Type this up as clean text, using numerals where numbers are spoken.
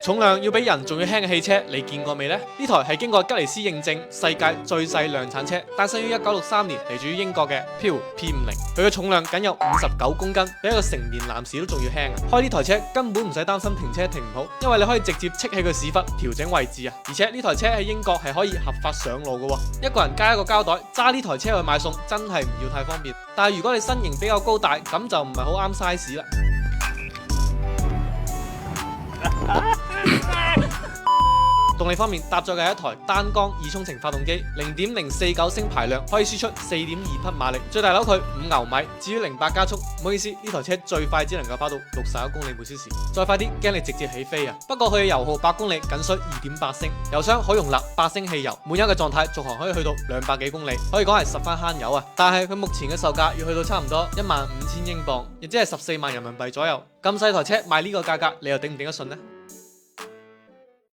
重量要比人仲要輕嘅汽車，你見過未呢？呢台係經過吉尼斯認證世界最細量產車，誕生於1963年，嚟自於英國嘅 Pure P50，佢嘅重量僅有59公斤，比一個成年男士都仲要輕啊！開呢台車根本唔使擔心停車停唔好，因為你可以直接戚起個屎忽調整位置啊！而且呢台車喺英國係可以合法上路嘅喎，一個人加一個膠袋，揸呢台車去買餸真係唔要太方便。但係如果你身形比較高大，咁就唔係好啱 size 啦。動力方面搭載嘅係一台單缸二衝程發動機，0.049升排量，可以輸出4.2匹馬力，最大扭距5牛米。至於0-8加速，唔好意思，呢台車最快只能夠跑到61公里每小時，再快啲驚你直接起飛啊！不過佢嘅油耗8公里僅需2.8升，油箱可容納8升汽油，滿油嘅狀態續航可以去到200幾公里，可以講係十分慳油啊！但係佢目前嘅售價要去到差唔多15000英鎊，亦即係14萬人民幣左右。咁細台車賣呢個價格，你又頂唔頂得順呢？